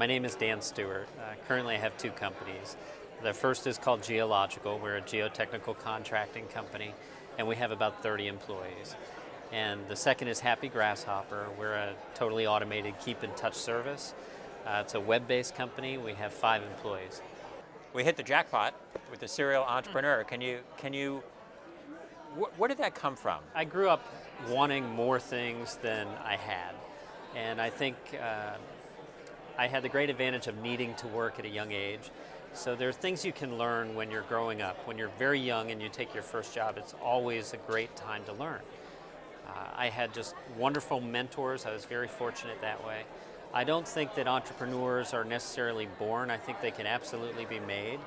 My name is Dan Stewart. Currently I have two companies. The first is called Geological. We're a geotechnical contracting company, and we have about 30 employees. And the second is Happy Grasshopper. We're a totally automated keep-in-touch service. It's a web-based company. We have 5 employees. We hit the jackpot with the serial entrepreneur. Where did that come from? I grew up wanting more things than I had. And I think I had the great advantage of needing to work at a young age. So there are things you can learn when you're growing up. When you're very young and you take your first job, it's always a great time to learn. I had just wonderful mentors. I was very fortunate that way. I don't think that entrepreneurs are necessarily born. I think they can absolutely be made,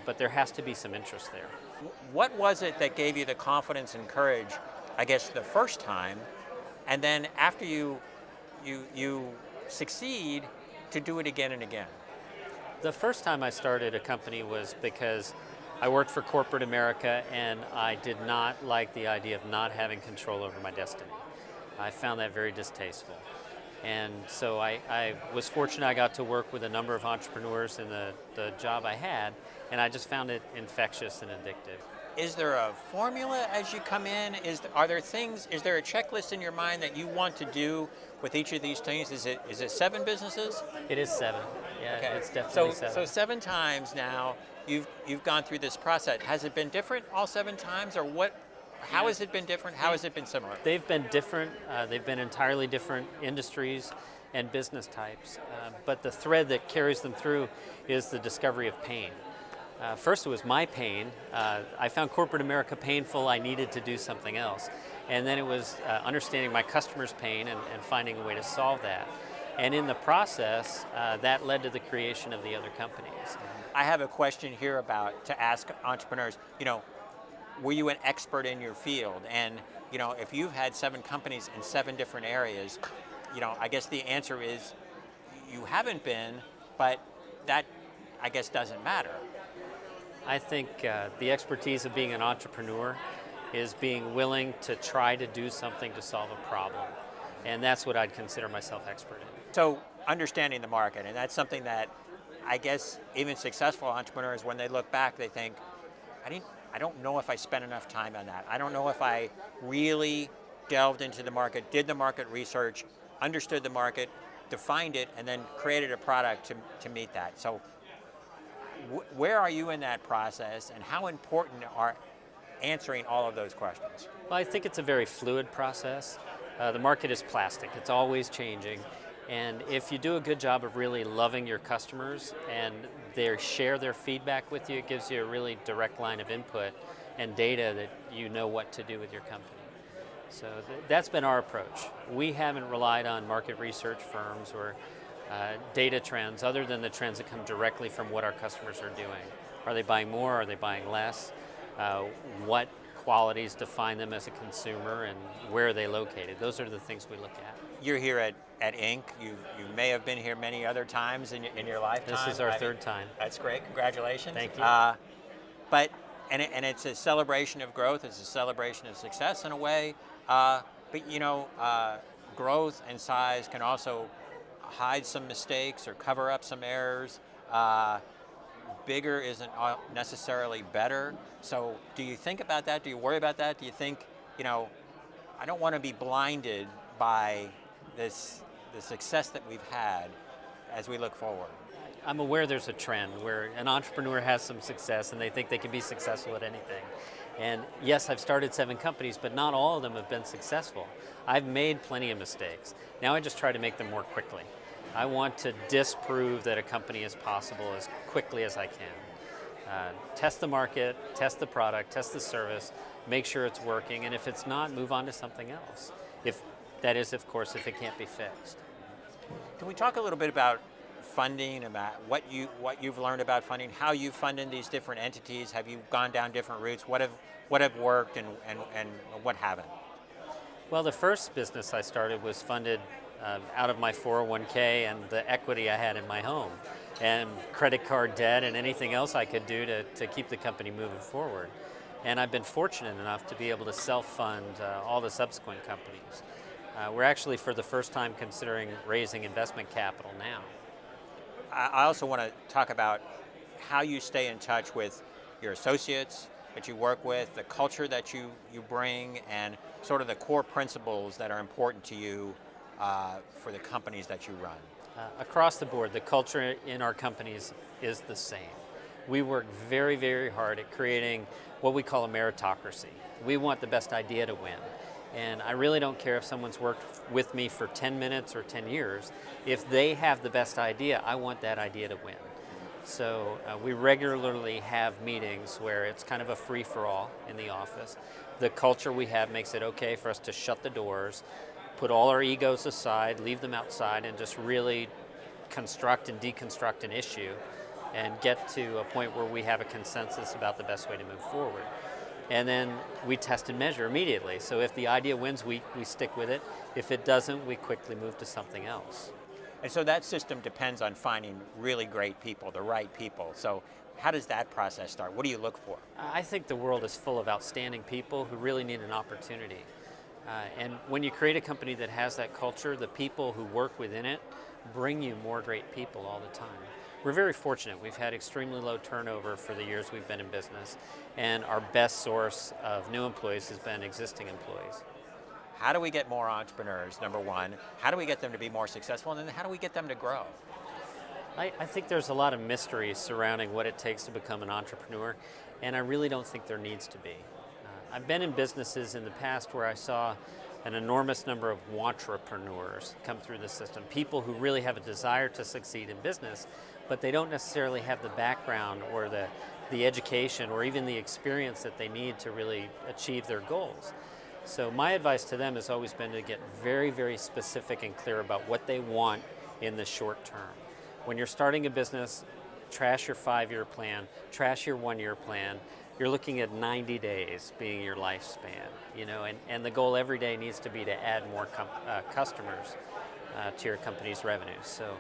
but there has to be some interest there. What was it that gave you the confidence and courage, I guess, the first time, and then after you succeed, to do it again and again? The first time I started a company was because I worked for corporate America and I did not like the idea of not having control over my destiny. I found that very distasteful. And so I was fortunate I got to work with a number of entrepreneurs in the job I had, and I just found it infectious and addictive. Is there a formula as you come in? Is there a checklist in your mind that you want to do with each of these things? Is it 7 businesses? It is 7. Yeah, okay. It's definitely 7. So 7 times now you've gone through this process. Has it been different all 7 times, or what? How has it been different? How has it been similar? They've been different. They've been entirely different industries and business types. But the thread that carries them through is the discovery of pain. First, it was my pain. I found corporate America painful. I needed to do something else. And then it was understanding my customers' pain and finding a way to solve that. And in the process, that led to the creation of the other companies. I have a question here to ask entrepreneurs. Were you an expert in your field? And if you've had 7 companies in 7 different areas, I guess the answer is you haven't been, but that, I guess, doesn't matter. I think the expertise of being an entrepreneur is being willing to try to do something to solve a problem. And that's what I'd consider myself expert in. So understanding the market, and that's something that I guess even successful entrepreneurs, when they look back, they think, I don't know if I spent enough time on that. I don't know if I really delved into the market, did the market research, understood the market, defined it, and then created a product to meet that. So where are you in that process, and how important are answering all of those questions? Well, I think it's a very fluid process. The market is plastic. It's always changing. And if you do a good job of really loving your customers and they share their feedback with you, it gives you a really direct line of input and data that you know what to do with your company. So that's been our approach. We haven't relied on market research firms or data trends other than the trends that come directly from what our customers are doing. Are they buying more? Are they buying less? What qualities define them as a consumer, and where are they located? Those are the things we look at. You're here at Inc. You may have been here many other times in your lifetime. This is our 3rd time. That's great. Congratulations. Thank you. But it's a celebration of growth. It's a celebration of success in a way. But growth and size can also hide some mistakes or cover up some errors. Bigger isn't necessarily better. So do you think about that? Do you worry about that? Do you think, I don't want to be blinded by the success that we've had as we look forward? I'm aware there's a trend where an entrepreneur has some success and they think they can be successful at anything. And yes, I've started 7 companies, but not all of them have been successful. I've made plenty of mistakes. Now I just try to make them more quickly. I want to disprove that a company is possible as quickly as I can. Test the market, test the product, test the service, make sure it's working, and if it's not, move on to something else. That is, of course, if it can't be fixed. Can we talk a little bit about funding, about what you've learned about funding, how you funded these different entities? Have you gone down different routes? What have worked and what haven't? Well, the first business I started was funded out of my 401k and the equity I had in my home, and credit card debt and anything else I could do to keep the company moving forward. And I've been fortunate enough to be able to self-fund all the subsequent companies. We're actually, for the first time, considering raising investment capital now. I also want to talk about how you stay in touch with your associates that you work with, the culture that you bring, and sort of the core principles that are important to you for the companies that you run. Across the board, the culture in our companies is the same. We work very, very hard at creating what we call a meritocracy. We want the best idea to win. And I really don't care if someone's worked with me for 10 minutes or 10 years. If they have the best idea, I want that idea to win. So we regularly have meetings where it's kind of a free-for-all in the office. The culture we have makes it okay for us to shut the doors, put all our egos aside, leave them outside, and just really construct and deconstruct an issue and get to a point where we have a consensus about the best way to move forward. And then we test and measure immediately. So if the idea wins, we stick with it. If it doesn't, we quickly move to something else. And so that system depends on finding really great people, the right people. So how does that process start? What do you look for? I think the world is full of outstanding people who really need an opportunity. And when you create a company that has that culture, the people who work within it bring you more great people all the time. We're very fortunate. We've had extremely low turnover for the years we've been in business, and our best source of new employees has been existing employees. How do we get more entrepreneurs, number one? How do we get them to be more successful? And then how do we get them to grow? I think there's a lot of mystery surrounding what it takes to become an entrepreneur, and I really don't think there needs to be. I've been in businesses in the past where I saw an enormous number of wantrepreneurs come through the system, people who really have a desire to succeed in business, but they don't necessarily have the background or the education or even the experience that they need to really achieve their goals. So my advice to them has always been to get very, very specific and clear about what they want in the short term. When you're starting a business, trash your 5-year plan, trash your 1-year plan. You're looking at 90 days being your lifespan, and the goal every day needs to be to add more customers to your company's revenue. So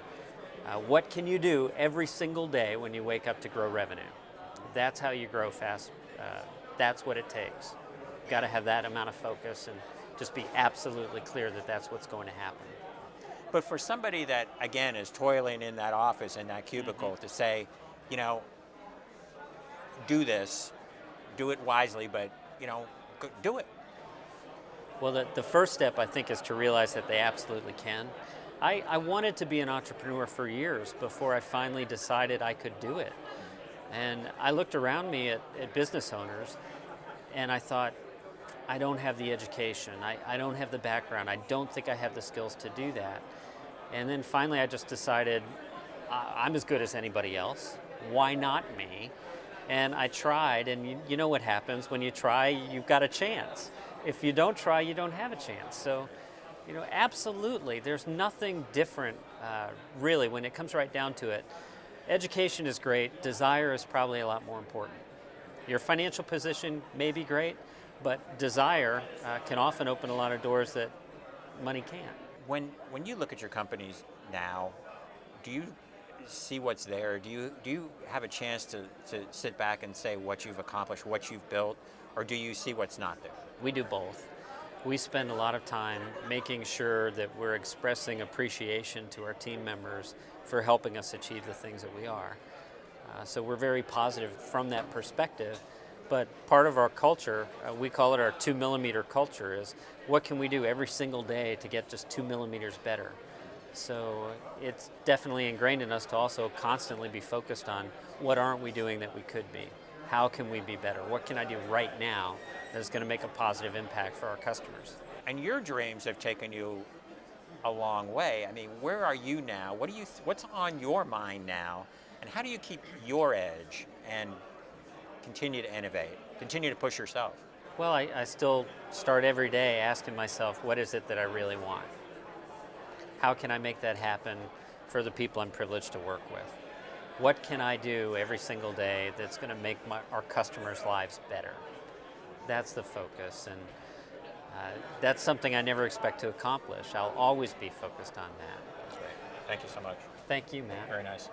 what can you do every single day when you wake up to grow revenue? That's how you grow fast. That's what it takes. You've got to have that amount of focus and just be absolutely clear that that's what's going to happen. But for somebody that, again, is toiling in that office, in that cubicle, to say, do this, do it wisely, but, do it. Well, the first step, I think, is to realize that they absolutely can. I wanted to be an entrepreneur for years before I finally decided I could do it. And I looked around me at business owners, and I thought, I don't have the education, I don't have the background, I don't think I have the skills to do that. And then finally I just decided, I'm as good as anybody else, why not me? And I tried, and you know what happens, when you try, you've got a chance. If you don't try, you don't have a chance. So, absolutely, there's nothing different, really, when it comes right down to it. Education is great, desire is probably a lot more important. Your financial position may be great, but desire can often open a lot of doors that money can't. When you look at your companies now, do you see what's there? Do you have a chance to sit back and say what you've accomplished, what you've built, or do you see what's not there? We do both. We spend a lot of time making sure that we're expressing appreciation to our team members for helping us achieve the things that we are. So we're very positive from that perspective. But part of our culture, we call it our 2-millimeter culture, is what can we do every single day to get just 2 millimeters better? So it's definitely ingrained in us to also constantly be focused on what aren't we doing that we could be? How can we be better? What can I do right now that's going to make a positive impact for our customers? And your dreams have taken you a long way. I mean, where are you now? What's on your mind now? And how do you keep your edge and continue to innovate, continue to push yourself? Well, I still start every day asking myself, what is it that I really want? How can I make that happen for the people I'm privileged to work with? What can I do every single day that's going to make our customers' lives better? That's the focus, and that's something I never expect to accomplish. I'll always be focused on that. That's great. Thank you so much. Thank you, Matt. Very nice.